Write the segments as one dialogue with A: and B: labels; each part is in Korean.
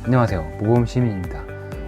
A: 안녕하세요, 모범시민입니다.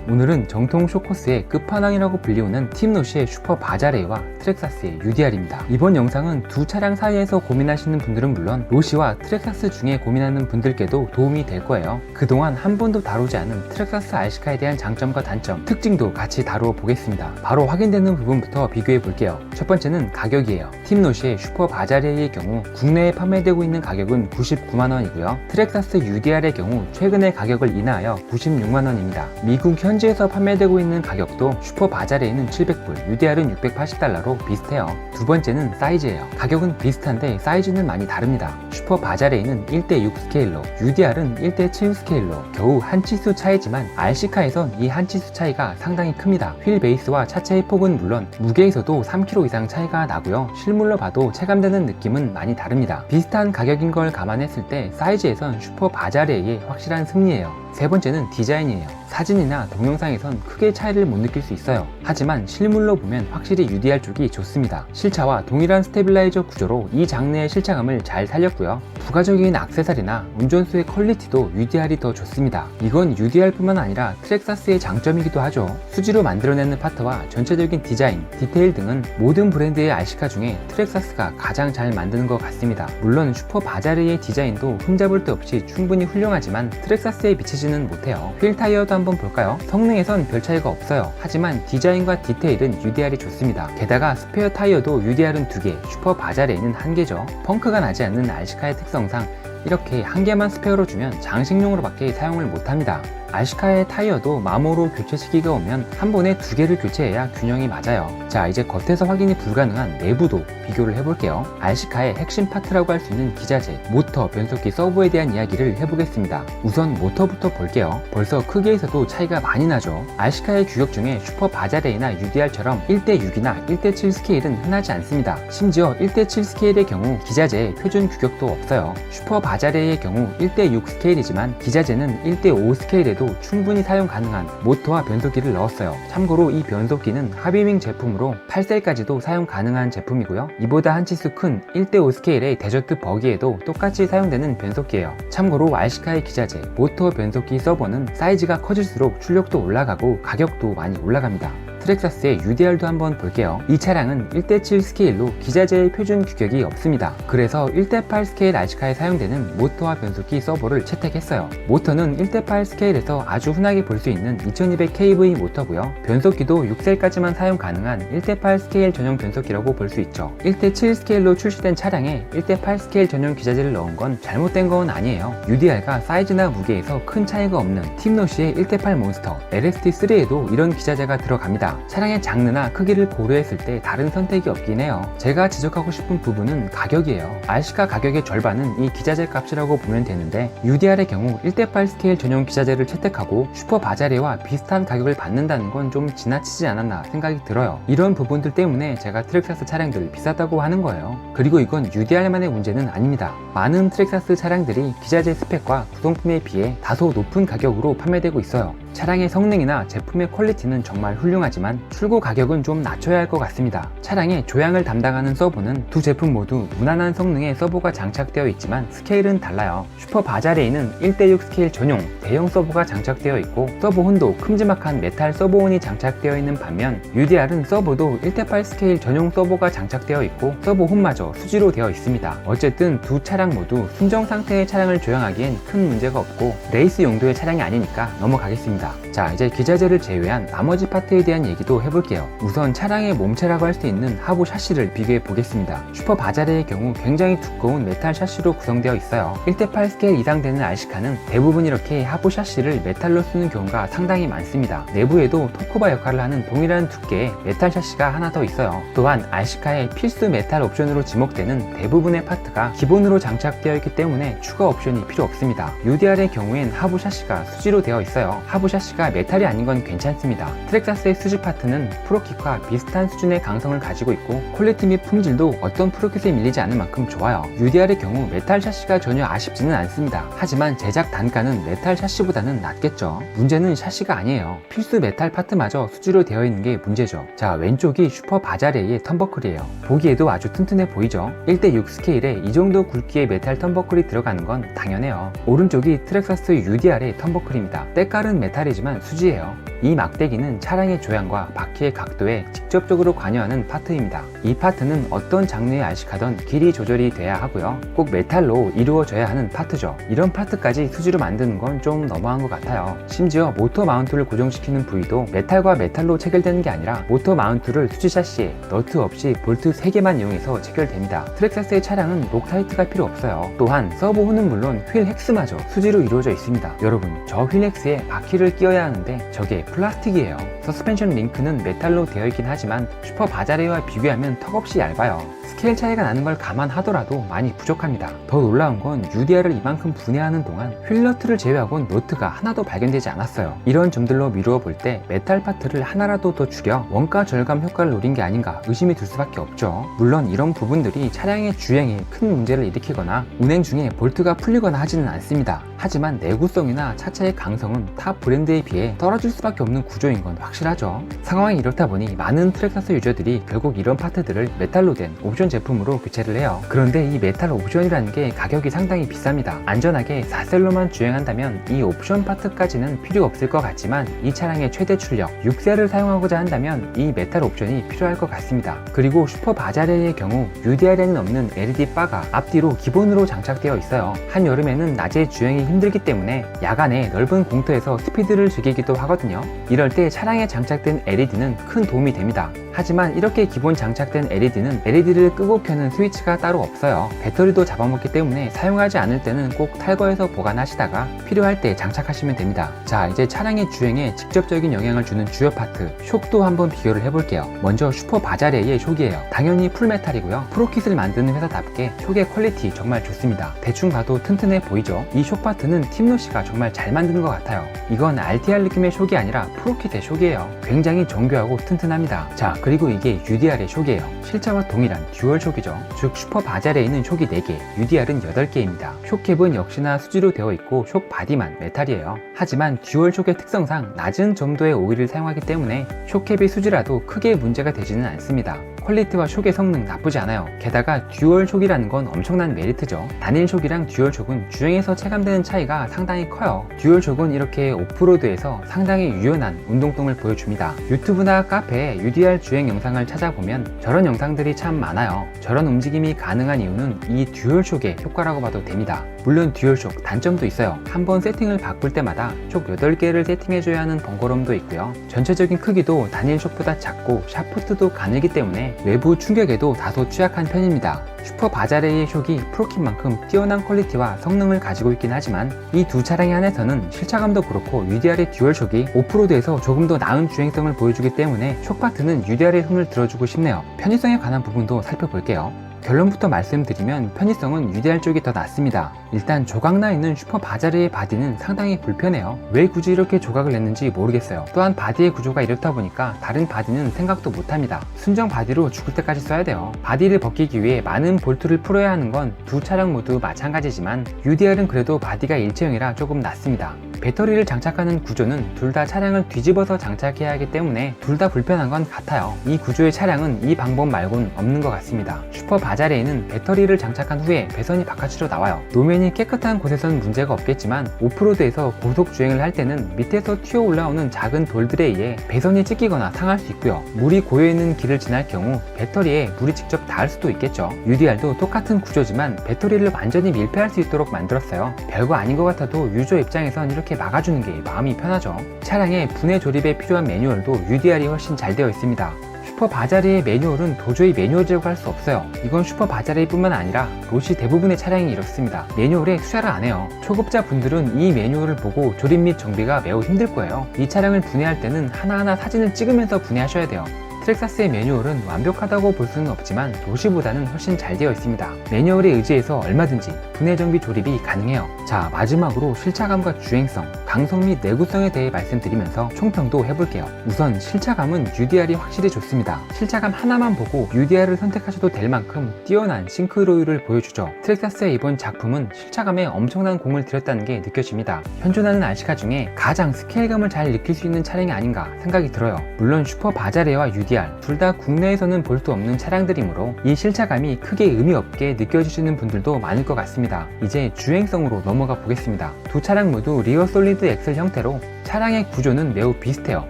A: 오늘은 정통 쇼커스의 끝판왕이라고 불리우는 팀노시의 슈퍼 바자레이와 트랙사스의 UDR입니다. 이번 영상은 두 차량 사이에서 고민하시는 분들은 물론 로시와 트랙사스 중에 고민하는 분들께도 도움이 될 거예요. 그동안 한 번도 다루지 않은 트랙사스 RC카에 대한 장점과 단점, 특징도 같이 다루어 보겠습니다. 바로 확인되는 부분부터 비교해 볼게요. 첫 번째는 가격이에요. 팀노시의 슈퍼 바자레이의 경우 국내에 판매되고 있는 가격은 99만원이고요. 트랙사스 UDR의 경우 최근에 가격을 인하하여 96만원입니다. 미국 현지에서 판매되고 있는 가격도 슈퍼 바자레이는 700불, UDR은 680달러로 비슷해요. 두 번째는 사이즈예요. 가격은 비슷한데 사이즈는 많이 다릅니다. 슈퍼 바자레이는 1:6 스케일로, UDR은 1:7 스케일로 겨우 한 치수 차이지만 RC카에선 이 한 치수 차이가 상당히 큽니다. 휠 베이스와 차체의 폭은 물론 무게에서도 3kg 이상 차이가 나고요. 실물로 봐도 체감되는 느낌은 많이 다릅니다. 비슷한 가격인 걸 감안했을 때 사이즈에선 슈퍼 바자레이의 확실한 승리예요. 세 번째는 디자인이에요. 사진이나 동영상에선 크게 차이를 못 느낄 수 있어요. 하지만 실물로 보면 확실히 UDR 쪽이 좋습니다. 실차와 동일한 스테빌라이저 구조로 이 장르의 실차감을 잘 살렸고요. 부가적인 액세서리나 운전수의 퀄리티도 UDR이 더 좋습니다. 이건 UDR뿐만 아니라 트랙사스의 장점이기도 하죠. 수지로 만들어내는 파트와 전체적인 디자인, 디테일 등은 모든 브랜드의 RC카 중에 트랙사스가 가장 잘 만드는 것 같습니다. 물론 슈퍼 바자레이의 디자인도 흠잡을 데 없이 충분히 훌륭하지만 트랙사스에 비치지는 못해요. 휠 타이어도 한번 볼까요? 성능에선 별 차이가 없어요. 하지만 디자인과 디테일은 UDR이 좋습니다. 게다가 스페어 타이어도 UDR은 2개, 슈퍼 바자레이는 1개죠. 펑크가 나지 않는 RC카의 특성상 이렇게 한 개만 스페어로 주면 장식용으로밖에 사용을 못합니다. RC카의 타이어도 마모로 교체 시기가 오면 한 번에 2개를 교체해야 균형이 맞아요. 자, 이제 겉에서 확인이 불가능한 내부도 비교를 해볼게요. RC카의 핵심 파트라고 할 수 있는 기자재, 모터, 변속기, 서버에 대한 이야기를 해보겠습니다. 우선 모터부터 볼게요. 벌써 크기에서도 차이가 많이 나죠. RC카의 규격 중에 슈퍼 바자레이나 UDR처럼 1:6이나 1:7 스케일은 흔하지 않습니다. 심지어 1:7 스케일의 경우 기자재의 표준 규격도 없어요. 슈퍼 바자레이의 경우 1:6 스케일이지만 기자재는 1:5 스케일에도 충분히 사용 가능한 모터와 변속기를 넣었어요. 참고로 이 변속기는 하비밍 제품으로 8셀까지도 사용 가능한 제품이고요. 이보다 한 치수 큰 1:5 스케일의 데저트 버기에도 똑같이 사용되는 변속기예요. 참고로 RC카의 기자재, 모터, 변속기, 서버는 사이즈가 커질수록 출력도 올라가고 가격도 많이 올라갑니다. 트랙사스의 UDR도 한번 볼게요. 이 차량은 1:7 스케일로 기자재의 표준 규격이 없습니다. 그래서 1:8 스케일 RC카에 사용되는 모터와 변속기, 서버를 채택했어요. 모터는 1:8 스케일에서 아주 흔하게 볼 수 있는 2200kV 모터고요. 변속기도 6셀까지만 사용 가능한 1:8 스케일 전용 변속기라고 볼 수 있죠. 1:7 스케일로 출시된 차량에 1:8 스케일 전용 기자재를 넣은 건 잘못된 건 아니에요. UDR과 사이즈나 무게에서 큰 차이가 없는 팀노시의 1:8 몬스터 LST3에도 이런 기자재가 들어갑니다. 차량의 장르나 크기를 고려했을 때 다른 선택이 없긴 해요. 제가 지적하고 싶은 부분은 가격이에요. RC카 가격의 절반은 이 기자재 값이라고 보면 되는데 UDR의 경우 1:8 스케일 전용 기자재를 채택하고 슈퍼 바자레와 비슷한 가격을 받는다는 건 좀 지나치지 않았나 생각이 들어요. 이런 부분들 때문에 제가 트랙사스 차량들 비싸다고 하는 거예요. 그리고 이건 UDR만의 문제는 아닙니다. 많은 트랙사스 차량들이 기자재 스펙과 구성품에 비해 다소 높은 가격으로 판매되고 있어요. 차량의 성능이나 제품의 퀄리티는 정말 훌륭하지만 출고 가격은 좀 낮춰야 할 것 같습니다. 차량의 조향을 담당하는 서버는 두 제품 모두 무난한 성능의 서버가 장착되어 있지만 스케일은 달라요. 슈퍼 바자레이는 1:6 스케일 전용 대형 서버가 장착되어 있고 서버혼도 큼지막한 메탈 서버혼이 장착되어 있는 반면 UDR은 서버도 1:8 스케일 전용 서버가 장착되어 있고 서버혼마저 수지로 되어 있습니다. 어쨌든 두 차량 모두 순정 상태의 차량을 조향하기엔 큰 문제가 없고 레이스 용도의 차량이 아니니까 넘어가겠습니다. 자, 이제 기자재를 제외한 나머지 파트에 대한 얘기도 해볼게요. 우선 차량의 몸체라고 할 수 있는 하부 샤시를 비교해 보겠습니다. 슈퍼 바자레의 경우 굉장히 두꺼운 메탈 샤시로 구성되어 있어요. 1:8 스케일 이상 되는 RC카는 대부분 이렇게 하부 샤시를 메탈로 쓰는 경우가 상당히 많습니다. 내부에도 토크바 역할을 하는 동일한 두께의 메탈 샤시가 하나 더 있어요. 또한 RC카의 필수 메탈 옵션으로 지목되는 대부분의 파트가 기본으로 장착되어 있기 때문에 추가 옵션이 필요 없습니다. UDR의 경우엔 하부 샤시가 수지로 되어 있어요. 하부 샤시가 혹시나 메탈이 아닌 건 괜찮습니다. 트랙사스의 수지 파트는 프로킷과 비슷한 수준의 강성을 가지고 있고 퀄리티 및 품질도 어떤 프로킷에 밀리지 않을 만큼 좋아요. UDR의 경우 메탈 샤시가 전혀 아쉽지는 않습니다. 하지만 제작 단가는 메탈 샤시보다는 낮겠죠. 문제는 샤시가 아니에요. 필수 메탈 파트마저 수지로 되어 있는 게 문제죠. 자, 왼쪽이 슈퍼 바자레이의 턴버클이에요. 보기에도 아주 튼튼해 보이죠. 1:6 스케일에 이 정도 굵기의 메탈 턴버클이 들어가는 건 당연해요. 오른쪽이 트랙사스 UDR의 턴버클입니다. 때깔은 메탈이지만 수지예요. 이 막대기는 차량의 조향과 바퀴의 각도에 직접적으로 관여하는 파트입니다. 이 파트는 어떤 장르에 RC카든 길이 조절이 돼야 하고요. 꼭 메탈로 이루어져야 하는 파트죠. 이런 파트까지 수지로 만드는 건 좀 너무한 것 같아요. 심지어 모터 마운트를 고정시키는 부위도 메탈과 메탈로 체결되는 게 아니라 모터 마운트를 수지 샤시에 너트 없이 볼트 3개만 이용해서 체결됩니다. 트랙사스의 차량은 록타이트가 필요 없어요. 또한 서브 홈은 물론 휠 헥스마저 수지로 이루어져 있습니다. 여러분, 저 휠 헥스에 바퀴를 끼워야 하는데 저게 플라스틱이에요. 서스펜션 링크는 메탈로 되어 있긴 하지만 슈퍼 바자레와 비교하면 턱없이 얇아요. 스케일 차이가 나는 걸 감안하더라도 많이 부족합니다. 더 놀라운 건 UDR을 이만큼 분해하는 동안 휠 너트를 제외하곤 노트가 하나도 발견되지 않았어요. 이런 점들로 미루어 볼 때 메탈 파트를 하나라도 더 줄여 원가 절감 효과를 노린 게 아닌가 의심이 들 수밖에 없죠. 물론 이런 부분들이 차량의 주행에 큰 문제를 일으키거나 운행 중에 볼트가 풀리거나 하지는 않습니다. 하지만 내구성이나 차체의 강성은 타 브랜드에 비해 떨어질 수밖에 없는 구조인 건 확실하죠. 상황이 이렇다 보니 많은 트랙사스 유저들이 결국 이런 파트들을 메탈로 된 옵션 제품으로 교체를 해요. 그런데 이 메탈 옵션이라는 게 가격이 상당히 비쌉니다. 안전하게 4셀로만 주행한다면 이 옵션 파트까지는 필요 없을 것 같지만 이 차량의 최대 출력 6셀을 사용하고자 한다면 이 메탈 옵션이 필요할 것 같습니다. 그리고 슈퍼 바자레의 경우 UDR에는 없는 LED 바가 앞뒤로 기본으로 장착되어 있어요. 한여름에는 낮에 주행이 힘들기 때문에 야간에 넓은 공터에서 스피드를 즐기기도 하거든요. 이럴 때 차량에 장착된 LED는 큰 도움이 됩니다. 하지만 이렇게 기본 장착된 LED는 LED를 끄고 켜는 스위치가 따로 없어요. 배터리도 잡아먹기 때문에 사용하지 않을 때는 꼭 탈거해서 보관하시다가 필요할 때 장착하시면 됩니다. 자, 이제 차량의 주행에 직접적인 영향을 주는 주요 파트, 쇽도 한번 비교를 해볼게요. 먼저 슈퍼 바자레의 쇽이에요. 당연히 풀메탈이고요. 프로킷을 만드는 회사답게 쇽의 퀄리티 정말 좋습니다. 대충 봐도 튼튼해 보이죠? 이 쇽 파트는 팀노시가 정말 잘 만든 것 같아요. 이건 RTR 느낌의 쇽이 아니라 프로킷의 쇽이에요. 굉장히 정교하고 튼튼합니다. 자, 그리고 이게 UDR의 쇽이에요. 실차와 동일한 듀얼 쇽이죠. 즉 슈퍼 바자레에는 쇽이 4개, UDR은 8개입니다. 쇽캡은 역시나 수지로 되어 있고 쇽 바디만 메탈이에요. 하지만 듀얼 쇽의 특성상 낮은 점도의 오일을 사용하기 때문에 쇽캡이 수지라도 크게 문제가 되지는 않습니다. 퀄리티와 쇽의 성능 나쁘지 않아요. 게다가 듀얼 쇽이라는 건 엄청난 메리트죠. 단일 쇽이랑 듀얼 쇽은 주행에서 체감되는 차이가 상당히 커요. 듀얼 쇽은 이렇게 오프로드에서 상당히 유연한 운동성을 보여줍니다. 유튜브나 카페에 UDR 주행 영상을 찾아보면 저런 영상들이 참 많아요. 저런 움직임이 가능한 이유는 이 듀얼 쇽의 효과라고 봐도 됩니다. 물론 듀얼 쇽 단점도 있어요. 한번 세팅을 바꿀 때마다 쇽 8개를 세팅해줘야 하는 번거로움도 있고요. 전체적인 크기도 단일 쇽보다 작고 샤프트도 가늘기 때문에 외부 충격에도 다소 취약한 편입니다. 슈퍼 바자레의 쇽이 프로킷만큼 뛰어난 퀄리티와 성능을 가지고 있긴 하지만 이 두 차량에 한해서는 실차감도 그렇고 UDR의 듀얼 쇽이 오프로드에서 조금 더 나은 주행성을 보여주기 때문에 쇽 파트는 UDR의 손을 들어주고 싶네요. 편의성에 관한 부분도 살펴볼게요. 결론부터 말씀드리면 편의성은 UDR 쪽이 더 낫습니다. 일단 조각나 있는 슈퍼 바자레의 바디는 상당히 불편해요. 왜 굳이 이렇게 조각을 냈는지 모르겠어요. 또한 바디의 구조가 이렇다 보니까 다른 바디는 생각도 못합니다. 순정 바디로 죽을 때까지 써야 돼요. 바디를 벗기기 위해 많은 볼트를 풀어야 하는 건 두 차량 모두 마찬가지지만 UDR은 그래도 바디가 일체형이라 조금 낫습니다. 배터리를 장착하는 구조는 둘 다 차량을 뒤집어서 장착해야 하기 때문에 둘 다 불편한 건 같아요. 이 구조의 차량은 이 방법 말곤 없는 것 같습니다. 슈퍼 바자레에는 배터리를 장착한 후에 배선이 바깥으로 나와요. 노면이 깨끗한 곳에선 문제가 없겠지만 오프로드에서 고속 주행을 할 때는 밑에서 튀어 올라오는 작은 돌들에 의해 배선이 찢기거나 상할 수 있고요. 물이 고여있는 길을 지날 경우 배터리에 물이 직접 닿을 수도 있겠죠. UDR도 똑같은 구조지만 배터리를 완전히 밀폐할 수 있도록 만들었어요. 별거 아닌 것 같아도 유저 입장에선 이렇게 막아주는 게 마음이 편하죠. 차량의 분해 조립에 필요한 매뉴얼도 UDR이 훨씬 잘 되어 있습니다. 슈퍼 바자레의 매뉴얼은 도저히 매뉴얼이라고 할 수 없어요. 이건 슈퍼 바자레뿐만 아니라 로시 대부분의 차량이 이렇습니다. 매뉴얼에 투자를 안 해요. 초급자 분들은 이 매뉴얼을 보고 조립 및 정비가 매우 힘들 거예요. 이 차량을 분해할 때는 하나하나 사진을 찍으면서 분해하셔야 돼요. 트랙사스의 매뉴얼은 완벽하다고 볼 수는 없지만 로시보다는 훨씬 잘 되어 있습니다. 매뉴얼에 의지해서 얼마든지 분해 정비 조립이 가능해요. 자, 마지막으로 실차감과 주행성, 강성 및 내구성에 대해 말씀드리면서 총평도 해볼게요. 우선 실차감은 UDR이 확실히 좋습니다. 실차감 하나만 보고 UDR을 선택하셔도 될 만큼 뛰어난 싱크로율을 보여주죠. 트렉사스의 이번 작품은 실차감에 엄청난 공을 들였다는 게 느껴집니다. 현존하는 RC카 중에 가장 스케일감을 잘 느낄 수 있는 차량이 아닌가 생각이 들어요. 물론 슈퍼 바자레와 UDR 둘 다 국내에서는 볼 수 없는 차량들이므로 이 실차감이 크게 의미 없게 느껴지시는 분들도 많을 것 같습니다. 이제 주행성으로 넘어가 보겠습니다. 두 차량 모두 리어 솔리드 엑셀 형태로 차량의 구조는 매우 비슷해요.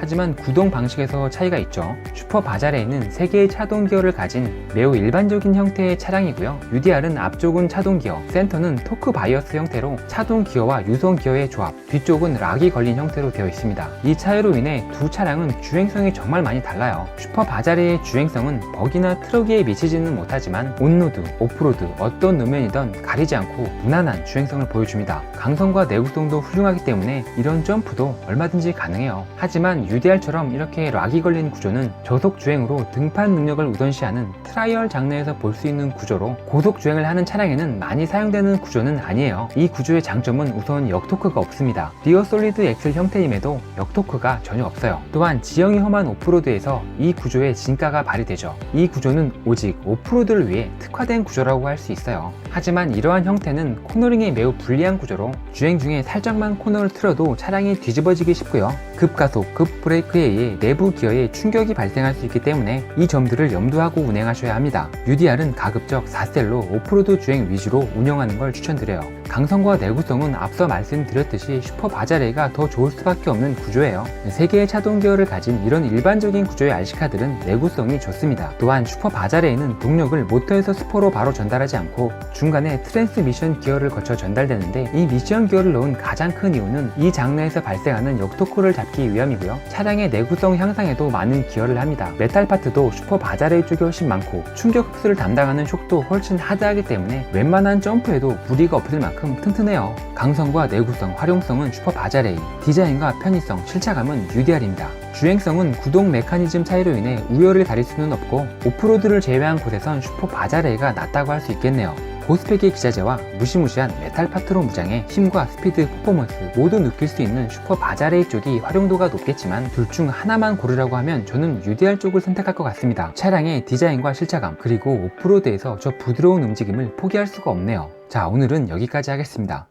A: 하지만 구동 방식에서 차이가 있죠. 슈퍼 바자레에는 3개의 차동 기어를 가진 매우 일반적인 형태의 차량이고요. UDR은 앞쪽은 차동 기어, 센터는 토크 바이어스 형태로 차동 기어와 유성 기어의 조합, 뒤쪽은 락이 걸린 형태로 되어 있습니다. 이 차이로 인해 두 차량은 주행성이 정말 많이 달라요. 슈퍼 바자레의 주행성은 버기나 트럭에 미치지는 못하지만 온로드, 오프로드 어떤路面이든 가리지 않고 무난한 주행성을 보여줍니다. 강성과 내구성도 훌륭하기 때문에 이런 점프도 얼마든지 가능해요. 하지만 UDR처럼 이렇게 락이 걸린 구조는 저속 주행으로 등판 능력을 우선시하는 트라이얼 장르에서 볼 수 있는 구조로 고속 주행을 하는 차량에는 많이 사용되는 구조는 아니에요. 이 구조의 장점은 우선 역토크가 없습니다. 리어 솔리드 엑셀 형태임에도 역토크가 전혀 없어요. 또한 지형이 험한 오프로드에서 이 구조의 진가가 발휘되죠. 이 구조는 오직 오프로드를 위해 특화된 구조라고 할 수 있어요. 하지만 이러한 형태는 코너링에 매우 불리한 구조로 주행 중에 살짝만 코너를 틀어도 차량이 뒤집어지기 쉽고요. 급가속, 급브레이크에 의해 내부 기어에 충격이 발생할 수 있기 때문에 이 점들을 염두하고 운행하셔야 합니다. UDR은 가급적 4셀로 오프로드 주행 위주로 운영하는 걸 추천드려요. 강성과 내구성은 앞서 말씀드렸듯이 슈퍼 바자레가 더 좋을 수밖에 없는 구조예요. 3개의 차동 기어를 가진 이런 일반적인 구조의 RC카들은 내구성이 좋습니다. 또한 슈퍼 바자레에는 동력을 모터에서 스포로 바로 전달하지 않고 중간에 트랜스미션 기어를 거쳐 전달되는데, 이 미션 기어를 넣은 가장 큰 이유는 이 장르에서 발생하는 역토크를 잡기 위함이고요. 차량의 내구성 향상에도 많은 기여를 합니다. 메탈 파트도 슈퍼 바자레 쪽이 훨씬 많고 충격 흡수를 담당하는 숍도 훨씬 하드하기 때문에 웬만한 점프에도 무리가 없을 만큼 튼튼해요. 강성과 내구성, 활용성은 슈퍼 바자레, 디자인과 편의성, 실차감은 UDR입니다. 주행성은 구동 메커니즘 차이로 인해 우열을 가릴 수는 없고 오프로드를 제외한 곳에선 슈퍼 바자레가 낫다고 할 수 있겠네요. 고스펙의 기자재와 무시무시한 메탈 파트로 무장해 힘과 스피드, 퍼포먼스 모두 느낄 수 있는 슈퍼 바자레 쪽이 활용도가 높겠지만 둘 중 하나만 고르라고 하면 저는 UDR 쪽을 선택할 것 같습니다. 차량의 디자인과 실차감, 그리고 오프로드에서 저 부드러운 움직임을 포기할 수가 없네요. 자, 오늘은 여기까지 하겠습니다.